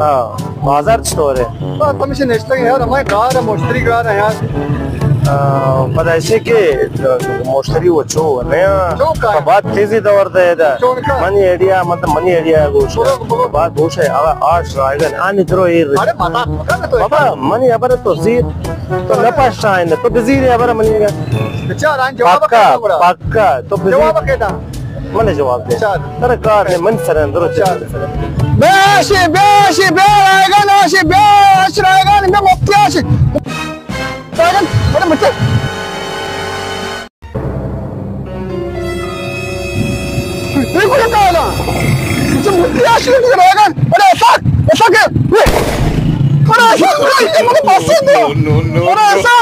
हाँ बाजार चतोरे तो मिशन नेक्स्ट यार हमारे कार है मुश्तरी कार है यार पता है कि मुश्तरी वो चो रहे बात तेजी दौर दे मनी एरिया मतलब मनी एरिया गोश बात गोश है आठ आएगा आने दरो ये अरे माता बाबा मनी अबर तो जी तो नपास शाइन तो बिजी रे अबर मनी का चार आन जवाब पक्का तो जवाब कहता मैंने जवाब दे तेरे कार ने मन सर अंदर चार बेशी बेशी बे आएगा ना शी बेश रहेगा नहीं मैं मुफ्ती आशी ताकत बड़े बच्चे देखो क्या कहा ना मुझे मुफ्ती आशी नहीं रहेगा अरे ऐसा क्या अरे ऐसा ये मुझे पसंद है अरे ऐसा